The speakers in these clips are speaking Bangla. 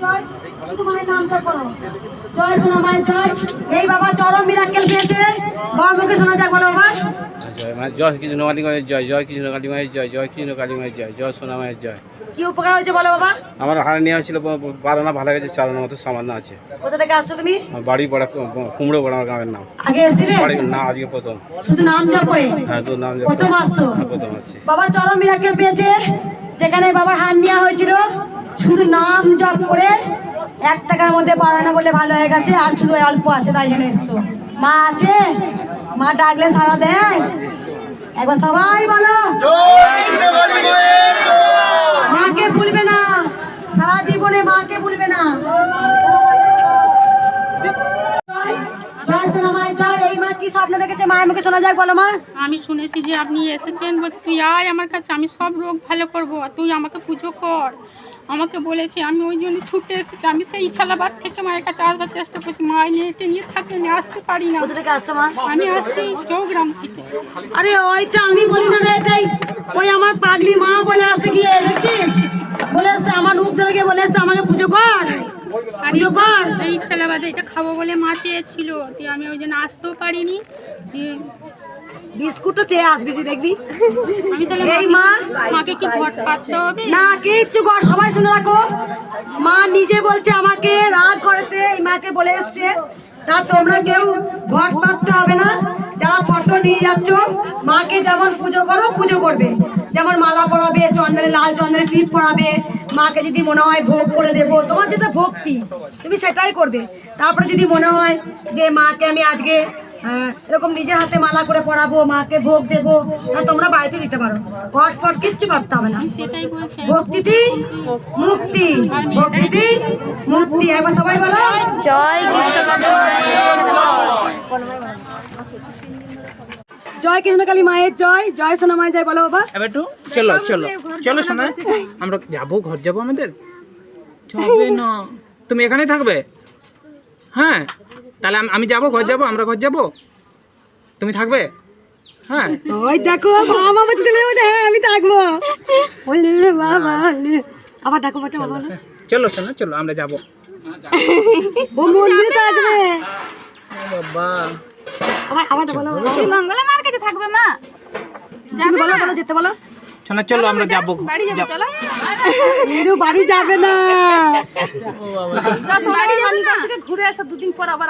জয়, শুধু মায়ের নাম জপ করো। জয় সোনা মায়ের জয়। এই বাবা চরম মিরাক্কেল পেয়েছে, বাবার মুখে শোনা যাক, বলো বাবা। জয় মা, জয় কৃষ্ণ কালী মায়ের জয়, জয় কৃষ্ণ কালী মায়ের জয়, জয় কৃষ্ণ কালী মায়ের জয়, জয় সোনা মায়ের জয়। কি উপকার হয়েছে বলো বাবা। আমার হাড় নেওয়া হয়েছিল, বারোনা ভালো গেছে, চালানোর মতো সামান্য আছে। কোথা থেকে আসছো তুমি? আমার বাড়ি পড়া কুমড়ো পড়া, আমার গ্রামের নাম। আগে এসেছিলে? বাড়ি না, আজকে প্রথম। শুধু নাম জপ করে? হ্যাঁ, তোর নাম প্রথম আসছো? প্রথম আসছি। বাবা চরম মিরাক্কেল পেয়েছে, যেখানে বাবার হাত নেওয়া হয়েছিল শুধু নাম জপ করে 1 টাকার মধ্যে পারানো বলে ভালো হয়ে গেছে, আর শুধু অল্প আছে, তাই জন্য এসছো। মা আছে, মা ডাকলে সাড়া দেয়। একবার সবাই বলো মাকে ভুলবে না, সারা জীবনে মাকে ভুলবে না। জয় সোনা মায়ের জয়। এই মা কি স্বপ্ন দেখেছে, মায়ের মুখে শোনা যাক, বলো মা। আমি শুনেছি যে আপনি এসেছেন, বলছি তুই আয় আমার কাছে, আমি সব রোগ ভালো করব, তুই আমাকে পুজো কর। আমাকে বলেছে, আমি ওই জন্য ছুটে এসেছি। আমি সেই ইচ্ছালাবাদ থেকে মায়ের কাছে আসবার চেষ্টা করছি, মা নিয়ে থাকে, আমি আসতে পারি না। কোথা থেকে আসছো মা? আমি আসছি চৌগ্রাম থেকে। আরে ওইটা আমি বলি না রে, এটাই ওই আমার পাগলি মা বলে আসে, গিয়ে দেখছিস বলে আসছে, আমার রূপ ধরে গিয়ে বলে আসছে আমাকে পুজো কর, পুজো কর। এই ইচ্ছালাবাদে এটা খাবো বলে মা চেয়েছিল, দিয়ে আমি ওই জন্য আসতেও পারিনি। দিয়ে বিস্কুটটা চেয়ে আসবি, দেখবি। আমি তাহলে এই মা মাকে কি ঘট পাচ্ছে হবে না, কিচ্ছু কর, সবাই শুনে রাখো। মা নিজে বলছে আমাকে রাগ করেতে এই মাকে বলে এসছে, তা তোমরা কেউ ঘট পাততে হবে না। যারা ফটো নিয়ে যাচ্ছ, মাকে যেমন পুজো করো পুজো করবে, যেমন মালা পরাবে, চন্দনে লাল চন্দনের টিপ পরাবে, মাকে যদি মনে হয় ভোগ করে দেবো, তোমার যেটা ভক্তি তুমি সেটাই করবে। তারপরে যদি মনে হয় যে মাকে আমি আজকে এরকম নিজের হাতে মালা করে পরাবো, মাকে ভোগ দেবো, তা তোমরা বাড়িতে দিতে পারো, ঘট ফট কিচ্ছু করতে হবে না। সেটাই বলছে। ভক্তিতে মুক্তি, ভক্তিতে মুক্তি। একবার সবাই বলো জয় কৃষ্ণকালী মায়ের জয় কৃষ্ণকালী মায়ের জয়, জয় সোনা মায়ের জয়, বলো বাবা। এবার একটু চলো চলো চলো শোনা, আমরা যাবো, ঘর যাবো আমাদের। যাবে না, তুমি এখানেই থাকবে? হ্যাঁ, তাহলে আমি যাবো, ঘর যাবো, আমরা ঘর যাবো, তুমি থাকবে? হ্যাঁ, ওই দেখো বাবা বলতে চলে যাবো, হ্যাঁ আমি থাকবো। বললি রে বাবা, আবার ডাকো বাটা বাবা। চলো শোনা, চলো আমরা যাবো। ও মন্দিরে থাকবে বাবা, আবার আবার বলো, তুই মঙ্গলা মার কাছে থাকবে মা? তুমি বলো বলো, যেতে বলো। শোনা চলো আমরা যাবো। বাড়ি যাবো, চলো। এরও বাড়ি যাবে না, বাড়ি যাবো না, ঘুরে আসো, 2 দিন পর আবার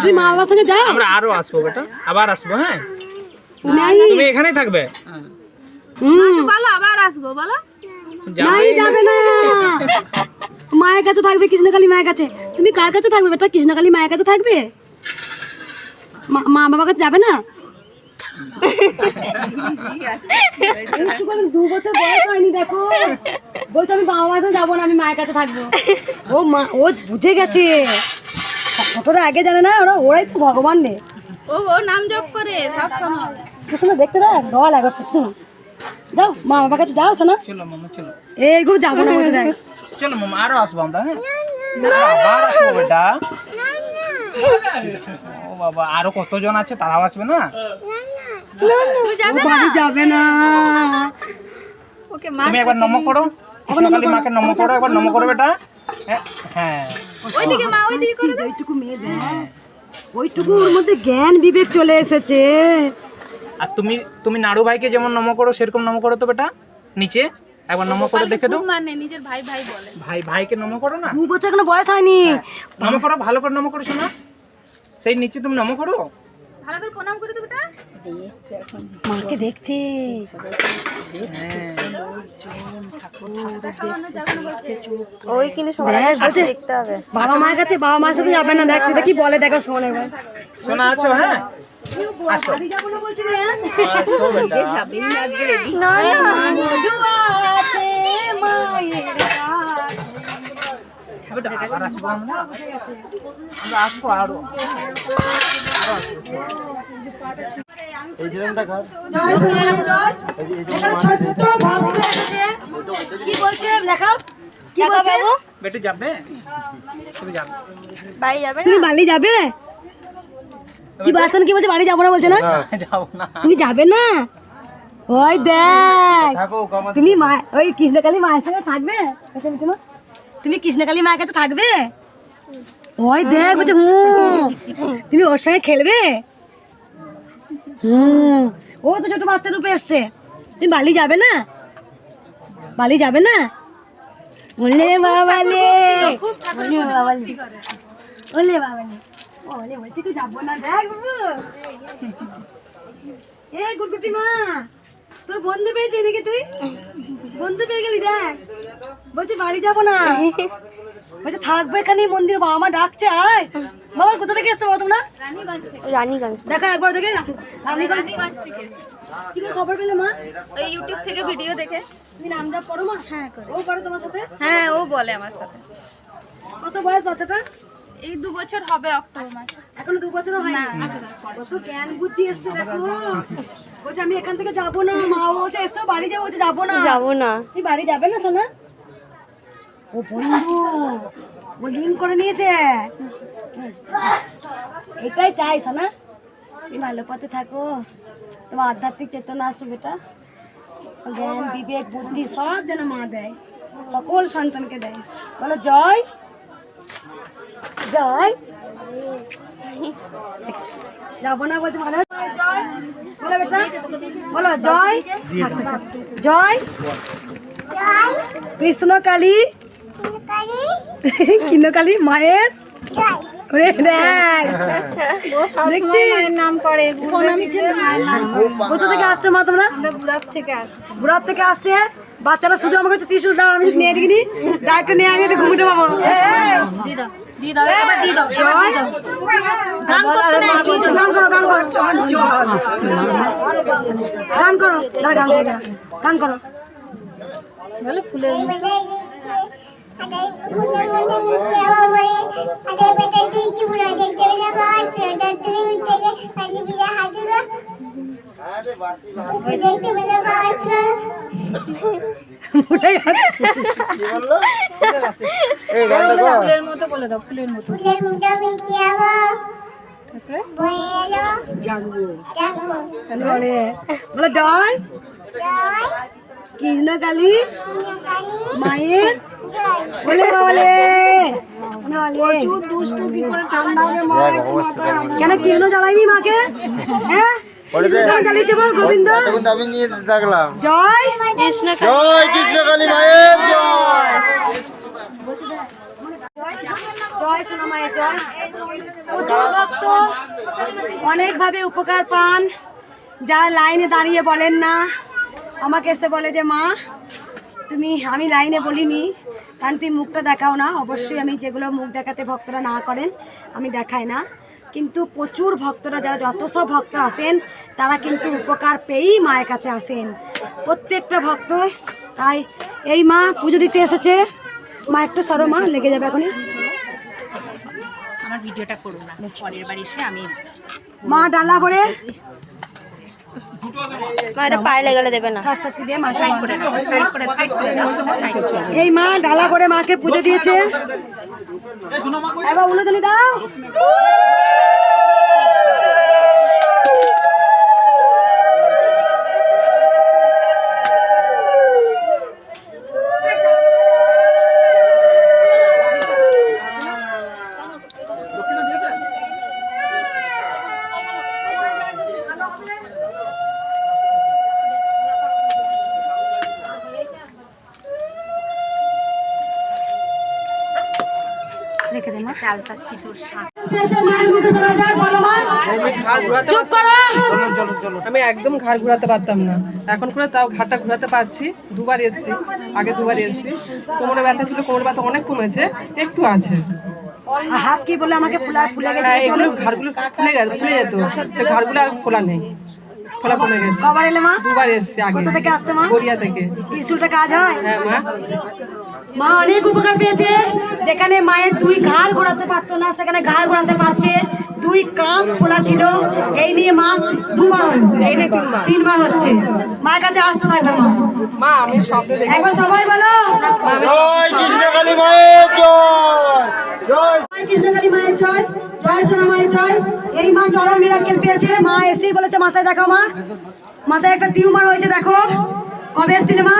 তুমি মা বাবার সঙ্গে যাও। আমরা আরো আসবো বেটা, আবার আসবো। হ্যাঁ, নাই তুমি এখানেই থাকবে? বলো আবার আসবো, বলো। নাই যাবে না, মায়ের কাছে থাকবে, কৃষ্ণকালী মায়ের কাছে। তুমি কার কাছে থাকবে বেটা? কৃষ্ণকালী মায়ের কাছে থাকবে, মা বাবার কাছে যাবে না। 2 বছর বয়স হয়নি, দেখো বলছো আমি বাবা মার কাছে যাবো না, আমি মায়ের কাছে থাকবো। ও মা, ও বুঝে গেছে, কতটা আগে জানে না, ওরাই তো ভগবান রে। ও নাম জপ করে সব সময়। শোনো দেখতে দেখ, দল একবার তুমি যাও মা বাবার কাছে, যাও শোনো। চলো মামা চলো, এইগুলো যাবো না বলতে দেখ। চলো মামা, আরো আসবো আমরা। হ্যাঁ, আবার আসবো বেটা। ও বাবা, আরো কতজন আছে, তারাও আসবে না? ও বাড়ি যাবে না। ওকে মা, তুমি একবার নমো করো, কৃষ্ণকালী মাকে নমো করো, একবার নমো করো বেটা। হ্যাঁ, ওইদিকে মা, ওইদিকে করে দাও। ওইটুকু মেয়ে দেখ, ওইটুকু ওর মধ্যে জ্ঞান বিবেক চলে এসেছে। আর তুমি নাড়ু ভাইকে যেমন নমো করো সেরকম নমো করো তো বেটা, নিচে একবার নমো করে দেখে দাও। মানে নিজের ভাই ভাই বলে। ভাইকে নমো করো না, 2 বছর এখনো বয়স হয়নি। নমো করো, ভালো করে নমো করো শোনা, সেই নিচে তুমি নমো করো। ভালো করে প্রণাম করে দেবে, বেটা। মাকে দেখছি, ওই কিনে সবাই দেখতে হবে। বাবা মায়ের কাছে, বাবা মায়ের সাথে যাবে না, দেখছি দেখি বলে, দেখো শোনে ভাই। শোনা আছো? হ্যাঁ, আসো। বাড়ি যাবো না বলছি রে। আসো বেটা। মধু আছে মায়ের কাছে। বেটা, আবার আসবো আমরা আসবো আরো। জয় সোনার জয়। এখানে ছোট্ট ভক্ত এসেছে। কি বলছে দেখাও, কি বলছে? বেটে যাবে, তুমি যাবে? বাড়ি যাবে তুমি বাড়ি যাবে? কি বাসন কি বলছে, বাড়ি যাবো না বলছে না? যাবো না। তুমি যাবে না? ওই দেখ, তুমি ওই কৃষ্ণকালী মায়ের সঙ্গে থাকবে। তুমি কৃষ্ণকালী মায়ের কাছে থাকবে? ওই দেখ বলছে তুমি ওর সঙ্গে খেলবে? ও তো ছোট বাচ্চা রূপে এসছে। তুমি বালি যাবে না? বালি যাবে না? ওলে বাবালে, ওলে বাবালে, ওলে বাবালে, ওলে বলছি কি যাবো না? দেখ বাবু, এ গুটগুটি মা, তোর বন্ধু পেয়েছি নাকি? তুই বন্ধু পেয়ে গেলি? দেখ বলছি বাড়ি যাবো না, বলছে থাকবো এখানে মন্দির। বাবা মা ডাকছে আয়। বাবা কোথা থেকে এসছো বাবা তোমরা? রানীগঞ্জ। দেখা একবার দেখে রানীগঞ্জ থেকে এসেছি। কি করে খবর পেলে মা? ওই ইউটিউব থেকে ভিডিও দেখে। তুমি নাম জাপ করো মা? হ্যাঁ করি। ও করে তোমার সাথে? হ্যাঁ ও বলে আমার সাথে। কত বয়স বাচ্চাটা? এই 2 বছর হবে অক্টোবর মাসে। এখনো 2 বছরও হয়নি। কত জ্ঞান বুদ্ধি এসছে দেখো। বলছে আমি এখান থেকে যাবো না। মা বলছে এসো বাড়ি যাবো। বলছে যাবো না। যাবো না। তুমি বাড়ি যাবে না সোনা? ও বন্ধু, ও লিঙ্ক করে নিয়েছে। এটাই চাই সোনা, তুমি ভালো পথে থাকো, তোমার আধ্যাত্মিক চেতনা আসুক। বেটা জ্ঞান বিবেক বুদ্ধি সব যেন মা দেয়, সকল সন্তানকে দেয়। বলো জয় জয়। যাবো না বলতে ভালো জয় বলো বেটা, বলো জয় জয় কৃষ্ণকালী কৃষ্ণকালী মায়ের। নাম করে। কোথা থেকে আসছো মা তোমরা? বুড়ার থেকে আসছে। বাচ্চারা শুধু আমাকে ত্রিশুল দাও, আমি নিয়ে দিইনি ডাইরেক্ট নিয়ে আমি একটু ঘুমিয়ে পাবো। গান করো গান করো গান করো গান করো গান করো। বলে ফুলের ফুলের মতো বলে দাও। ফুলের মতো বলে জয় কৃষ্ণকালী মায়ের। বলে বলে কেন কৃষ্ণ জ্বালাইনি মাকে? হ্যাঁ জ্বালিয়েছে বল গোবিন্দ। আমি নিয়ে থাকলাম। জয় কৃষ্ণ। জয় কৃষ্ণকালী মায়ের জয়। জয় সোনা মায়ের জয়। প্রচুর ভক্ত অনেকভাবে উপকার পান। যারা লাইনে দাঁড়িয়ে বলেন না, আমাকে এসে বলে যে মা তুমি, আমি লাইনে বলিনি কারণ তুমি মুখটা দেখাও না। অবশ্যই আমি যেগুলো মুখ দেখাতে ভক্তরা না করেন আমি দেখাই না, কিন্তু প্রচুর ভক্তরা যারা যত সব ভক্ত আসেন তারা কিন্তু উপকার পেয়েই মায়ের কাছে আসেন, প্রত্যেকটা ভক্ত। তাই এই মা পুজো দিতে এসেছে। মা একটু সরো মা, লেগে যাবে এখনই। আমার ভিডিওটা করুন না, পরের বার এসে আমি মা ডালা ভরে মা এটা পায়ে লেগে দেবে না। সাইড করে দাও, সাইড করে দাও, সাইড করে দাও। এই মা ডালা করে মাকে পুজো দিয়েছে। এবার উলুদনি দাও। রেখে দে মা। চালটা সিঁদুর শাক চুপ করো। আমি একদম ঘাড় ঘোরাতে পারতাম না, এখন করে তাও ঘাড়টা ঘোরাতে পারছি। 2 বার এসেছি, আগে 2 বার এসেছি। কোমরে ব্যথা ছিল, কোমরে ব্যথা অনেক কমেছে, একটু আছে। আর হাত কি বলে আমাকে ফুলে গেছে? হ্যাঁ, এগুলো ঘাড়গুলো ফুলে যেত, সেই ঘাড়গুলো আর খোলা নেই, খোলা কমে গেছে। কবার এলে মা? 2 বার এসেছি আগে। কোথা থেকে আসছো মা? গড়িয়া থেকে। ত্রিশুলটা কাজ হয়? হ্যাঁ মা। মা অনেক উপকার পেয়েছে। যেখানে মায়ের 2 ঘাড় ঘোরাতে পারতো না সেখানে ঘাড় ঘোরাতে পারছে। 2 কাঁধ খোলা ছিল, এই নিয়ে মা 2 বার হচ্ছে, এই নিয়ে 3 বার হচ্ছে। মায়ের কাছে আসতে থাকবে মা। মা আমি স্বপ্নে দেখি। একবার সবাই বলো জয় কৃষ্ণকালী মায়ের জয়। জয় জয় কৃষ্ণকালী মায়ের জয়, জয় সোনা মায়ের জয়। এই মা চরম মিরাক্কেল পেয়েছে। মা এসেই বলেছে মাথায় দেখাও মা, মাথায় একটা টিউমার হয়েছে দেখো। কবে এসেছিলে মা?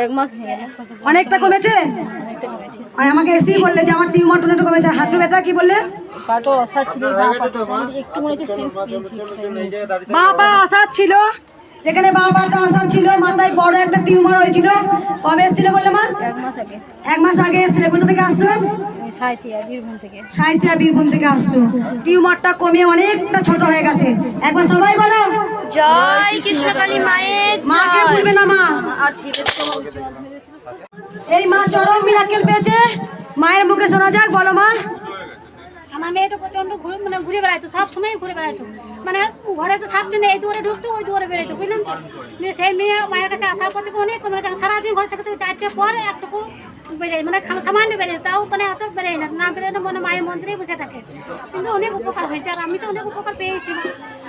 1 মাস হয়ে গেল অনেকটা কমেছে? অনেকটা কমেছে আর আমাকে এসেই বললে যে আমার টিউমার টুনাটা কমেছে, হাঁটু ব্যথা কি বললে? পাটো অসা ছিল একটু মনে হচ্ছে সেন্স পেয়েছি বাঁ পা আসার ছিল, যেখানে বাঁ পাটা আসার ছিল, মাথায় বড় একটা টিউমার হয়েছিল। কবে এসেছিল বললে মা? 1 মাস আগে 1 মাস আগে এসেছিল। কোথা থেকে আসছো? ওই সাইতিয়া বীরভূম থেকে সাহিত্যা বীরভূম থেকে আসছো। টিউমারটা কমে অনেকটা ছোট হয়ে গেছে। একবার সবাই বলো জয় কৃষ্ণকালী মায়ের মাকে ভুলবে না মা। আর ছেলে তো উচ্চ মাধ্যমিক ছিল এই মা চরম মিরাকেল পেয়েছে, মায়ের মুখে শোনা যাক, বলো মা। আমার মেয়েটা প্রচন্ড ঘুরে বেড়াইতো, সব সময় ঘুরে বেড়াইতো, মানে ঘরে তো থাকতো না, এই দুয়ারে ঢুকতো ওই দুয়ারে বেরোতো, বুঝলেন তো? সেই মেয়ে মায়ের কাছে আসার পর থেকে অনেক কমে গেছে। সারাদিন ঘরে থাকতে 4টের পর একটুকু বেড়ে, মানে সামান্য বেড়ে, তাও মানে অত বেড়ে না বেড়ে না, মানে মায়ের মন্দিরেই বসে থাকে। কিন্তু অনেক উপকার হয়েছে, আর আমি তো অনেক উপকার পেয়েছি।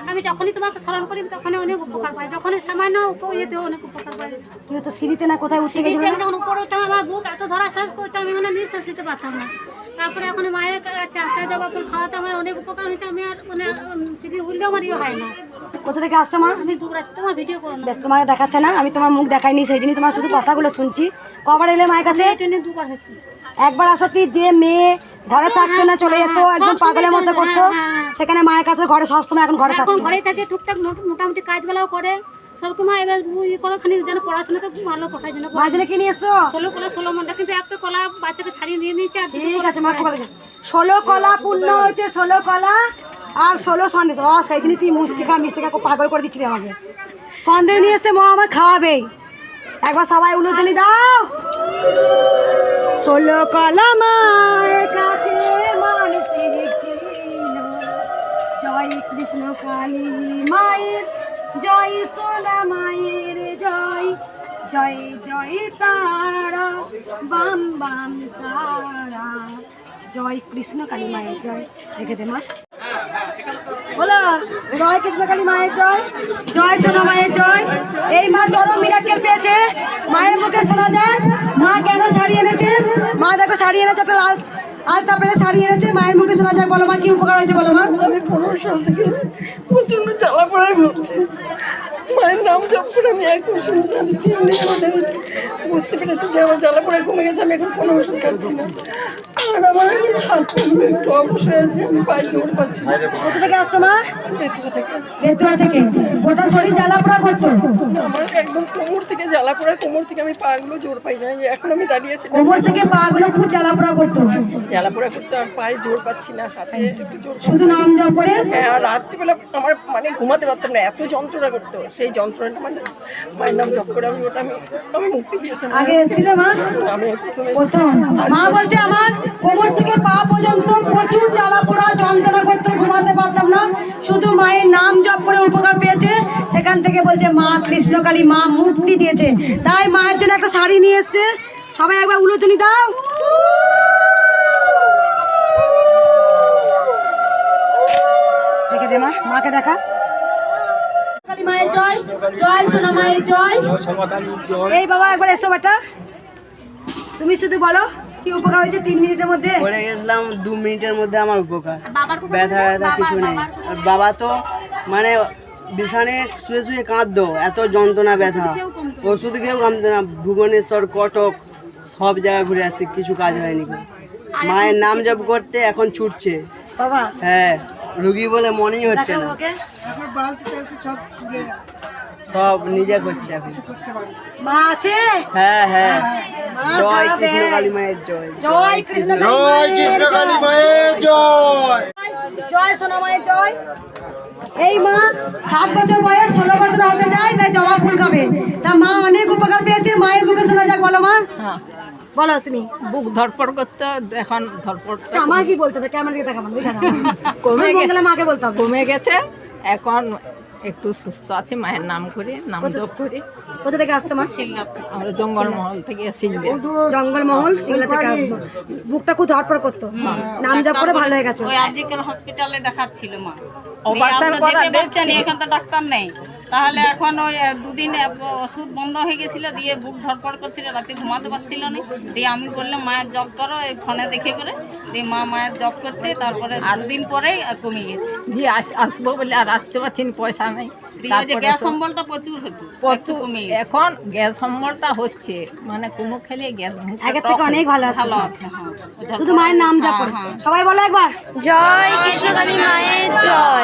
আমি যখনই তোমাকে স্মরণ করি তখনই অনেক উপকার পাই, যখনই সামান্য ইয়েতেও অনেক উপকার পাই। তুই তো সিঁড়িতে না কোথায় উঠে গেছিস? আমি যখন উপরে উঠতাম আমার বুক এত ধরা শ্বাস করতাম, আমি মানে নিঃশ্বাস নিতে পারতাম না। তারপরে এখন মায়ের কাছে আসা জবা ফুল খাওয়াতে আমার অনেক উপকার হয়েছে। আমি আর মানে সিঁড়ি উঠলেও আমার ইয়ে হয় না। কোথা থেকে আসছো মা? আমি দুবার তোমার ভিডিও করো না, বেশ, তোমাকে দেখাচ্ছে না, আমি তোমার মুখ দেখাইনি, সেই জন্যই তোমার শুধু কথাগুলো শুনছি। কবার এলে মায়ের কাছে? ট্রেনে দুবার হয়েছে। একবার আসাতি যে মেয়ে ঘরে থাকতো না, চলে যেত, একদম পাগলের মতো করতো, সেখানে মায়ের কাছে ঘরে সবসময় এখন ঘরে এখন থাকছে। ঘরেই থাকে, টুকটাক মোটামুটি কাজগুলোও করে সবসময়। এবার কোনোখানি যেন পড়াশোনাতে ভালো কোথায় যেন মায়ের জন্য কি নিয়ে এসছো? 16 মনটা, কিন্তু একটা কলা বাচ্চাকে ছাড়িয়ে নিয়ে নিয়েছে। আর ঠিক আছে মা, 16 কলা পূর্ণ হয়েছে, 16 কলা আর 16 সন্দেশ। সেই জন্য তুই মিষ্টি খা পাগল করে দিচ্ছিলি আমাকে। সন্দেশ নিয়ে এসছে, মা আমার খাওয়াবেই। একবার সবাই উলুধ্বনি দাও। 16 কলা মায়ের কাছে মানসিক ছিল, জয় কৃষ্ণ কালী মায়ের জয়, সোনা মায়ের জয়, জয় জয় তারা, বাম বাম তারা, জয় কৃষ্ণ কালী মায়ের জয়। রেখে দে মা, বলো জয় কৃষ্ণ কালী মায়ের জয়, জয় সোনা মায়ের জয়। এই মা চরম মিরাকেল পেয়েছে, মায়ের মুখে শোনা যায়। মা কেন শাড়ি এনেছে? মা দেখো শাড়ি এনেছে, একটা লাল আলতা পেরে শাড়ি এনেছে, মায়ের মুখে শোনা যায়। বলো মা কি উপকার হয়েছে, বলো মা। আমি 15 সাল থেকে প্রচন্ড জ্বালা পড়ায় ভুগছি। মায়ের নাম জপ করে আমি এক ওষুধ, আমি 3 দিনের মধ্যে বুঝতে পেরেছি যে আমার জ্বালা পড়ায় কমে গেছে। আমি এখন কোনো ওষুধ খাচ্ছি না। আর আমার এখন হাত পা একটু অবশ্যই আছে, আমি পায়ে জোর পাচ্ছি না। কোথা থেকে আসছো মা? বেতুয়া থেকে। বেতুয়া থেকে। গোটা শরীর জ্বালা পোড়া করতো? আমার একদম কোমর থেকে জ্বালা পড়া, কোমর থেকে আমি পাগুলো জোর পাই না। এখন আমি দাঁড়িয়েছি, কোমর থেকে পা গুলো খুব জ্বালা পোড়া করতো? জ্বালা পড়া করতে আর পায়ে জোর পাচ্ছি না, হাতে একটু জোর। শুধু নাম জপ করে? হ্যাঁ, আর রাত্রিবেলা আমার মানে ঘুমাতে পারতাম না, এত যন্ত্রণা করতো। সেই যন্ত্রণাটা মানে মায়ের নাম জপ করে আমি ওটা আমি মুক্তি পেয়েছি। আগে এসেছিলে মা? আমি প্রথমে প্রথম। মা বলছে আমার কোমর থেকে পা পর্যন্ত প্রচুর জ্বালা পোড়া যন্ত্রণা করতো, ঘুমাতে পারতাম না, শুধু মায়ের নাম জপ করে উপকার পেয়েছে। সেখান থেকে বলছে মা কৃষ্ণকালী মা মুক্তি দিয়েছে, তাই মায়ের জন্য একটা শাড়ি নিয়ে এসছে। সবাই একবার উলুধ্বনি দাও। দেখে দে মা, মাকে দেখা। কালী মায়ের জয়, জয় সোনা মায়ের জয়। এই বাবা একবার এসো বেটা, তুমি শুধু বলো কি উপকার হয়েছে 3 মিনিটের মধ্যে। পড়ে গেছিলাম 2 মিনিটের মধ্যে আমার উপকার, ব্যথা কিছু নেই। আর বাবা তো মানে বিছানে শুয়ে শুয়ে কাঁদতো, এত যন্ত্রণা ব্যথা, ওষুধ খেয়েও কাঁদতো না। ভুবনেশ্বর, কটক সব জায়গায় ঘুরে আসছে, কিছু কাজ হয়নি। মায়ের নাম জপ করতে এখন ছুটছে বাবা। হ্যাঁ, রুগী বলে মনেই হচ্ছে না, সব নিজে করছে এখন। মা আছে? হ্যাঁ হ্যাঁ, মা জয় সারা কৃষ্ণ দেয়। কালী মায়ের জয়, জয় কৃষ্ণ জয় কৃষ্ণ কালী মায়ের জয়, জয় সোনা মায়ের জয়। এই মা 7 বছর বয়স, 16 বছর হতে যায়, তাই জবা ফুল খাবে। তা মা অনেক উপকার পেয়েছে, মায়ের মুখে শোনা যাক। বলো মা, বলো তুমি। বুক ধরপড় করতে, এখন ধরপড় আমার কি বলতে হবে? ক্যামেরা দিকে দেখাবো, কমে গেছে, মাকে বলতে হবে। কমে গেছে, এখন একটু সুস্থ আছে। মায়ের নাম করি, নাম জপ করি। কোথা থেকে আসছো মা? আমরা জঙ্গলমহল থেকে সিংড়ে। জঙ্গলমহল সিংলা থেকে আসছো। বুকটা খুব ধরপড় করতো, নাম জপ করে ভালো হয়ে গেছে। ওই আরজিকেল হসপিটালে দেখাচ্ছিল মা, অপারেশন করা এখন তো ডাক্তার নেই, তাহলে এখন ওই দুদিন ওষুধ বন্ধ হয়ে গেছিল, দিয়ে বুক ধরপড় করছিল, রাতে ঘুমাতে পারছিল না। দিয়ে আমি বললাম মায়ের জব করো, এই ফোনে দেখে করে দিয়ে মায়ের জব করতে, তারপরে 8 দিন পরেই কমে গেছে। দিয়ে আসবো বলে আর আসতে পারছি না, পয়সা নেই। দিয়ে ওই যে গ্যাস অম্বলটা প্রচুর হতো, একটু কমে গেছে। এখন গ্যাস অম্বলটা হচ্ছে, মানে কোনো খেলে গ্যাস আগের থেকে অনেক ভালো আছে। ভালো আছে, হ্যাঁ। শুধু মায়ের নাম জপ করে সবাই বলো একবার জয় কৃষ্ণকালী মায়ের জয়।